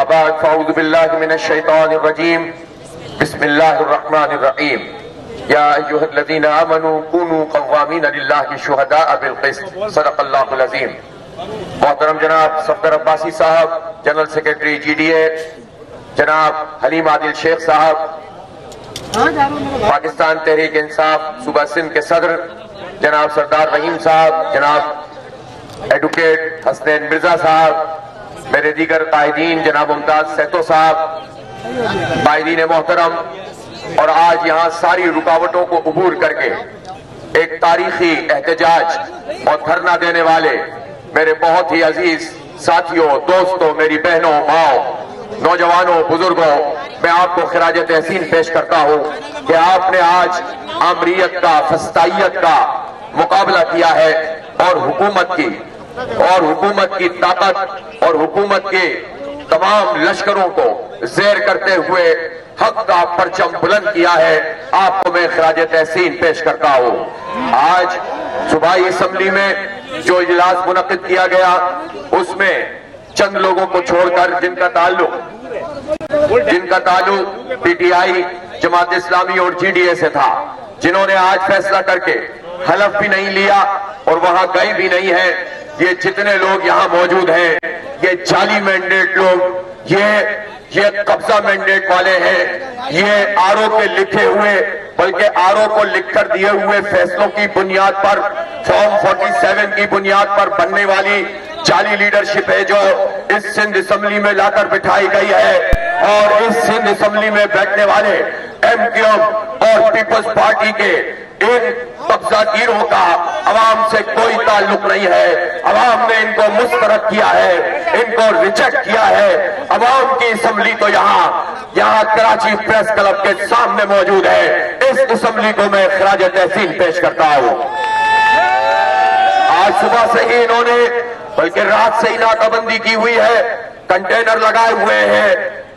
بعد فاعوذ باللہ من الشیطان الرجیم بسم اللہ الرحمن الرحیم یا ایھا الذین آمنوا کونوا قوامین للہ شہداء بالقسط صدق اللہ العظیم۔ محترم جناب صفدر عباسی صاحب، general secretary G D A, جناب حلیم عادل شیخ صاحب، پاکستان تحریک انصاف صوبہ سندھ کے صدر جناب سردار رحیم صاحب، جناب ایڈوکیٹ حسنین مرزا صاحب، میرے دیگر قائدین جناب ممتاز سیتو صاحب، قائدین محترم، اور آج یہاں ساری رکاوٹوں کو عبور کر کے ایک تاریخی احتجاج اور دھرنا دینے والے میرے بہت ہی عزیز ساتھیوں، دوستوں، میری بہنوں، ماؤں، نوجوانوں، بزرگوں، میں آپ کو خراج تحسین پیش کرتا ہوں کہ آپ نے آج آمریت کا، فسطائیت کا مقابلہ کیا ہے اور حکومت کی طاقت اور حکومت کے تمام لشکروں کو زیر کرتے ہوئے حق کا پرچم بلند کیا ہے۔ آپ کو میں خراج تحسین پیش کرتا ہوں۔ آج صوبائی اسمبلی میں جو اجلاس منعقد کیا گیا، اس میں چند لوگوں کو چھوڑ کر جن کا تعلق P T I, Jamaat Islami اور جی ڈی اے سے تھا، جنہوں نے آج فیصلہ کر کے حلف بھی نہیں لیا اور وہاں گئے بھی نہیں ہیں، یہ جتنے لوگ یہاں موجود ہیں یہ جعلی مینڈیٹ لوگ، یہ قبضہ مینڈیٹ والے ہیں، یہ آر او کے لکھے ہوئے، بلکہ آر او کو لکھ کر دیے ہوئے فیصلوں کی بنیاد پر، فارم 47 کی بنیاد پر بننے والی جعلی لیڈرشپ ہے جو اس سندھ اسمبلی میں لا کر بٹھائی گئی ہے، اور اس سندھ اسمبلی میں بیٹھنے والے ایم کیو ایم اور پیپلز پارٹی کے ان قبضہ گیروں کا عوام سے کوئی تعلق نہیں ہے۔ عوام نے ان کو مسترد کیا ہے، ان کو ریجیکٹ کیا ہے۔ عوام کی اسمبلی تو یہاں کراچی پریس کلب کے سامنے موجود ہے۔ اس اسمبلی کو میں خراج تحسین پیش کرتا ہوں۔ آج صبح سے ہی انہوں نے، بلکہ رات سے ہی ناکہ بندی کی ہوئی ہے، کنٹینر لگائے ہوئے ہیں،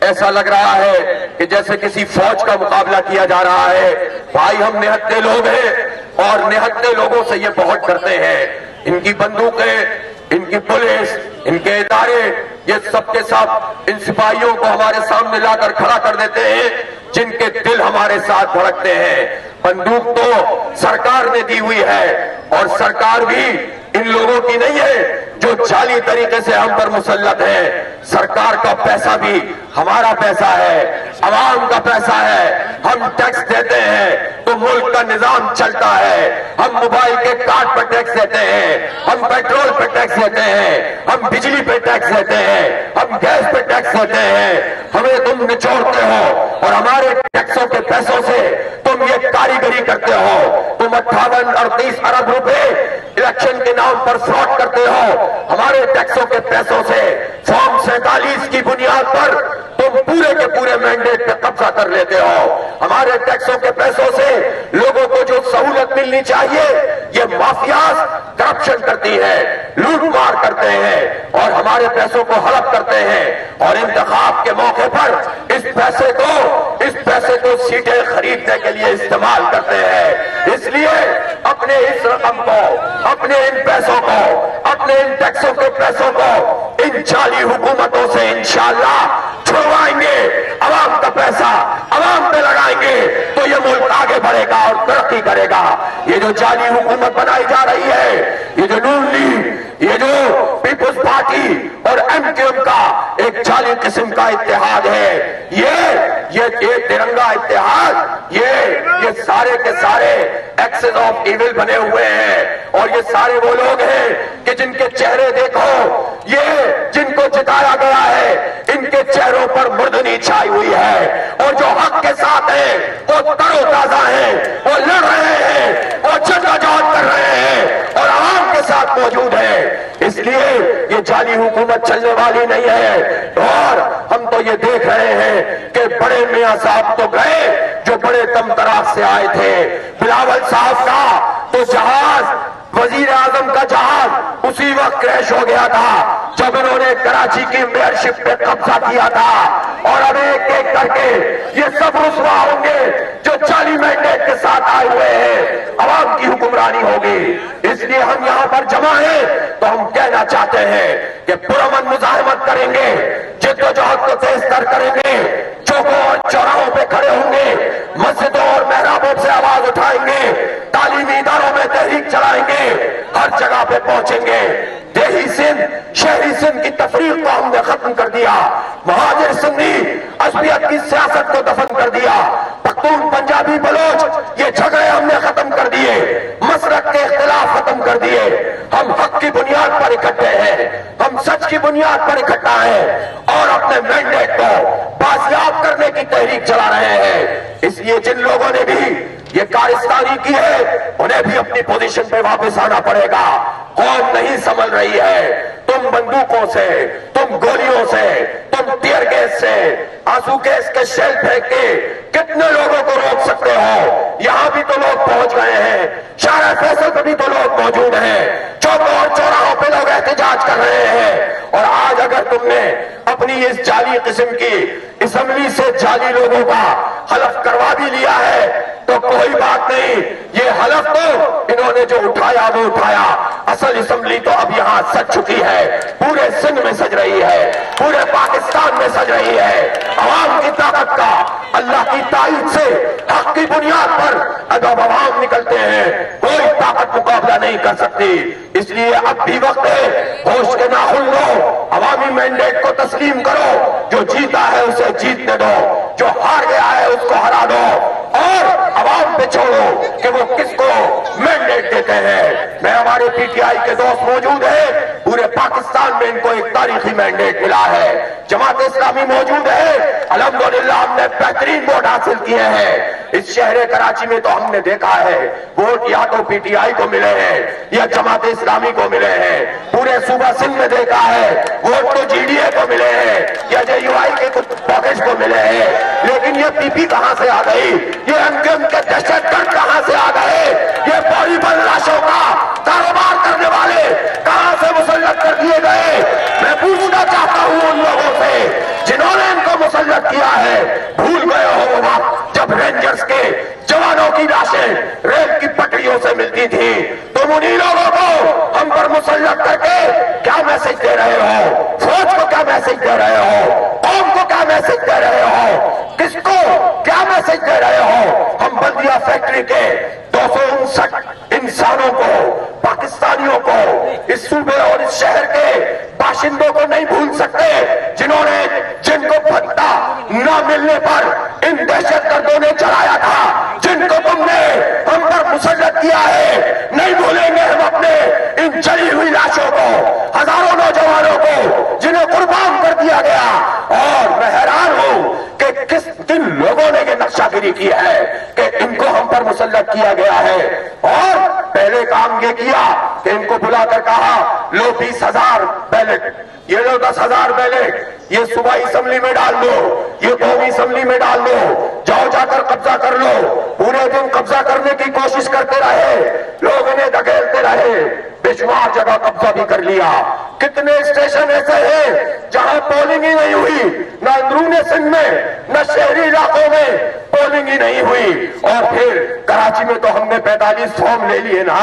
ایسا لگ رہا ہے کہ جیسے کسی فوج کا مقابلہ کیا جا رہا ہے۔ بھائی ہم نہتے لوگ ہیں اور نہتے لوگوں سے یہ بہت ڈرتے ہیں۔ ان کی بندوقیں، ان کی پولیس، ان کے ادارے، یہ سب کے سب ان سپاہیوں کو ہمارے سامنے لا کر کھڑا کر دیتے ہیں جن کے دل ہمارے ساتھ دھڑکتے ہیں۔ بندوق تو سرکار نے دی ہوئی ہے، اور سرکار بھی ان لوگوں کی نہیں ہے جو جعلی طریقے سے ہم پر مسلط ہے۔ سرکار کا پیسہ بھی ہمارا پیسہ ہے، عوام کا پیسہ ہے۔ ہم ٹیکس دیتے ہیں تو ملک کا نظام چلتا ہے۔ ہم موبائل کے کارڈ پر ٹیکس دیتے ہیں، ہم پیٹرول پہ ٹیکس دیتے ہیں، ہم بجلی پہ ٹیکس دیتے ہیں، ہم گیس پہ ٹیکس دیتے ہیں۔ ہمیں تم نچوڑتے ہو اور ہمارے ٹیکسوں کے پیسوں سے تم یہ کاریگری کرتے ہو۔ تم 58-38 ارب روپے الیکشن کے نام پر فراڈ کرتے ہو۔ ہمارے ٹیکسوں کے پیسوں سے فارم 47 کی بنیاد پر تم پورے کے پورے مینڈیٹ پہ قبضہ کر لیتے ہو۔ ہمارے ٹیکسوں کے پیسوں سے لوگوں کو جو سہولت ملنی چاہیے یہ مافیاز کرپشن کرتی ہے، لوٹ مار کرتے ہیں اور ہمارے پیسوں کو ہڑپ کرتے ہیں، اور انتخاب کے موقع پر اس پیسے کو سیٹیں خریدنے کے لیے استعمال کرتے ہیں۔ اس لیے اپنے اس رقم کو، اپنے ان پیسوں کو، اپنے ان ٹیکسوں کے پیسوں کو ان جعلی حکومتوں سے انشاءاللہ چھوڑوائیں گے۔ عوام کا پیسہ عوام پہ لگائیں گے تو یہ ملک آگے بڑھے گا اور ترقی کرے گا۔ یہ جو جعلی حکومت بنائی جا رہی ہے، یہ جو نون لیگ، یہ جو پیپلز پارٹی اور ایم کیو ایم کا ایک جعلی قسم کا اتحاد ہے، یہ ترنگا اتحاد، یہ سارے کے سارے ایکسز آف ایول بنے ہوئے ہیں، اور یہ سارے وہ لوگ ہیں کہ جن کے چہرے دیکھو، یہ جن کو جتایا گیا ہے ان کے چہروں پر مردنی چھائی ہوئی ہے، اور جو حق کے ساتھ ہیں وہ تر و تازہ ہیں، وہ لڑ رہے ہیں، وہ جدوجہد کر رہے ہیں اور عوام کے ساتھ موجود ہیں۔ اس لیے یہ جعلی حکومت چلنے والی نہیں ہے، اور ہم تو یہ دیکھ رہے ہیں کہ بڑے میاں صاحب تو گئے جو بڑے تم تراک سے آئے تھے۔ بلاول صاحب کا تو جہاز، وزیر اعظم کا جہاز اسی وقت کریش ہو گیا تھا جب انہوں نے کراچی کی میئرشپ پہ قبضہ کیا تھا۔ اور اب ایک ایک کر کے یہ سب رسوا ہوں گے جو جعلی مینڈیٹ کے ساتھ آئے ہوئے ہیں، عوام کی حکمرانی ہوگی۔ اس لیے ہم یہاں پر جمع ہیں تو ہم کہنا چاہتے ہیں کہ پرامن مزاحمت کریں گے، جد و جہد کو تیز تر کریں گے، چوکوں اور چوراہوں پہ کھڑے ہوں گے، مسجدوں اور محرابوں سے آواز اٹھائیں گے، تعلیمی اداروں میں تحریک چلائیں گے، ہر جگہ پہ پہنچیں گے۔ دیہی سندھ شہری سندھ کی تفریق کو ہم نے ختم کر دیا، مہاجر سندھی عصبیت کی سیاست کو دفن کر دیا، پختون پنجابی بلوچ یہ جھگڑے ہم نے ختم کر دیے، مسلک کے اختلاف ختم کر دیے۔ ہم حق کی بنیاد پر اکٹھے ہیں، ہم سچ کی بنیاد پر اکٹھا ہیں اور اپنے مینڈیٹ کو بازیاب کرنے کی تحریک چلا رہے ہیں۔ اس لیے جن لوگوں نے بھی یہ کارستانی کی ہے انہیں بھی اپنی پوزیشن پہ واپس آنا پڑے گا۔ قوم نہیں سنبھل رہی ہے، تم بندوقوں سے، تم گولیوں سے، تم ٹیئر گیس سے، آنسو گیس کے شیل پھینک کے کتنے لوگوں کو روک سکتے ہو؟ یہاں بھی تو لوگ پہنچ گئے ہیں، شارع فیصل پہ بھی تو لوگ موجود ہیں، چوکوں اور چوراہوں پہ لوگ احتجاج کر رہے ہیں۔ اور آج اگر تم نے اپنی اس جعلی قسم کی اسمبلی سے جعلی لوگوں کا حلف کروا بھی لیا ہے تو کوئی بات نہیں، یہ حلف تو انہوں نے جو اٹھایا وہ اٹھایا، اصل اسمبلی تو اب یہاں سج چکی ہے، پورے سندھ میں سج رہی ہے، پورے پاکستان میں سج رہی ہے۔ عوام کی طاقت کا اللہ کی تائید سے حق کی بنیاد پر اب عوام نکلتے ہیں، کوئی طاقت مقابلہ نہیں کر سکتی۔ اس لیے اب بھی وقت ہے، ہوش کے ناخن لو، عوامی مینڈیٹ کو تسلیم کرو، جو جیتا ہے اسے جیتنے دو، جو ہار گیا ہے اس کو ہرا دو، اور عوام پہ چھوڑو کہ وہ کس کو مینڈیٹ دیتے ہیں۔ میں ہمارے پی ٹی آئی کے دوست موجود ہیں، پورے پاکستان میں ان کو ایک تاریخی مینڈیٹ ملا ہے، جماعت اسلامی موجود ہے، الحمدللہ ہم نے بہترین ووٹ حاصل کیے ہیں۔ اس شہر کراچی میں تو ہم نے دیکھا ہے ووٹ یا تو پی ٹی آئی کو ملے ہیں یا جماعت اسلامی کو ملے ہیں، پورے صوبہ سندھ میں دیکھا ہے ووٹ تو جی ڈی اے کو ملے ہیں یا جے یو آئی کے کچھ پاکٹ کو ملے ہیں، لیکن یہ پی پی کہاں سے آ گئی؟ یہ انگم کے دہشت گرد کہاں سے آ گئے؟ یہ بوری بل لاشوں کا کاروبار کرنے والے کہاں سے مسلط کر دیے گئے؟ میں پوچھنا چاہتا ہوں ان لوگوں سے جنہوں نے ان کو مسلط کیا ہے، بھول گئے ہو وہ وقت جب رینجرز کے جوانوں کی لاشیں ریل کی پٹریوں سے ملتی تھی؟ تم انہی لوگوں کو ہم پر مسلط کر کے کیا میسج دے رہے ہو؟ فوج کو کیا میسج دے رہے ہو؟ قوم کو کیا میسج دے رہے ہو؟ کس کو کیا میسج دے رہے ہو؟ ہم بلدیہ فیکٹری کے 259 انسانوں کو، پاکستانیوں کو، اس صوبے اور اس شہر کے باشندوں کو نہیں بھول سکتے جن کو بھتہ نہ ملنے پر ان دہشت گردوں نے چلایا تھا، جن کو تم نے ہم پر مسلط کیا ہے۔ نہیں بھولیں گے ہم اپنے ان جلی ہوئی لاشوں کو، ہزاروں نوجوانوں کو جنہیں قربان کر دیا گیا۔ اور میں حیران ہوں کہ کن لوگوں نے یہ نقشہ گیری کی ہے کہ ان کو ہم پر مسلط کیا گیا ہے۔ اور پہلے کام یہ کیا کہ ان کو بلا کر کہا لو 20,000 بیلٹ، یہ لو 10,000 بیلٹ، یہ صوبائی اسمبلی میں ڈال دو، یہ قومی اسمبلی میں ڈال دو، جاؤ جا کر قبضہ کر لو۔ پورے دن قبضہ کرنے کی کوشش کرتے رہے، لوگ انہیں دھکیلتے رہے، بے شمار جگہ قبضہ بھی کر لیا۔ کتنے اسٹیشن ایسے ہیں جہاں پولنگ ہی نہیں ہوئی، نہ اندرون سندھ میں نہ شہری علاقوں میں پولنگ ہی نہیں ہوئی۔ اور پھر کراچی میں تو ہم نے 45 فارم لے لیے نا،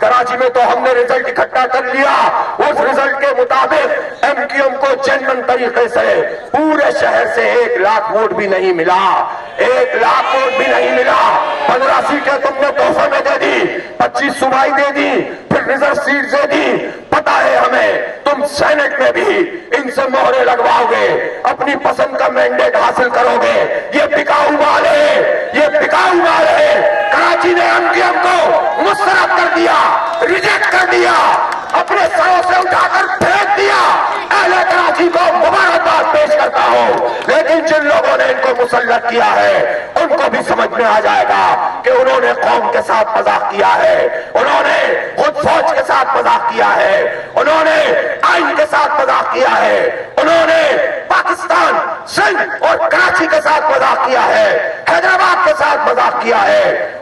کراچی میں تو ہم نے رزلٹ اکٹھا کر لیا، اس رزلٹ کے مطابق ایم کیو ایم کو جنمن طریقے سے پورے شہر سے 1 لاکھ ووٹ بھی نہیں ملا، 1 لاکھ ووٹ بھی نہیں ملا۔ 15 سیٹیں تم نے تحفے میں دے دی، 25 صوبائی دے دی، پھر ریزرو سیٹ دے دی۔ پتا ہے ہمیں تم سینٹ میں بھی ان سے مہرے لگواؤ گے، اپنی پسند کا مینڈیٹ حاصل کرو گے۔ یہ بکاؤ مال ہے، یہ بکاؤ مال ہے۔ کراچی نے ایم کیو ایم کو مسترد کر دیا، ریجیکٹ کر دیا، اپنے سروں سے اٹھا کر پھینک دیا۔ اہل کراچی کو مبارکباد پیش کرتا ہوں، لیکن جن لوگوں نے ان کو مسلط کیا ہے ان کو بھی سمجھ میں آ جائے گا کہ انہوں نے قوم کے ساتھ مذاق کیا ہے، انہوں نے خود فوج کے ساتھ مذاق کیا ہے، انہوں نے آئین کے ساتھ مذاق کیا ہے، انہوں نے پاکستان، سندھ اور کراچی کے ساتھ مذاق کیا ہے، حیدرآباد کے ساتھ مذاق کیا ہے۔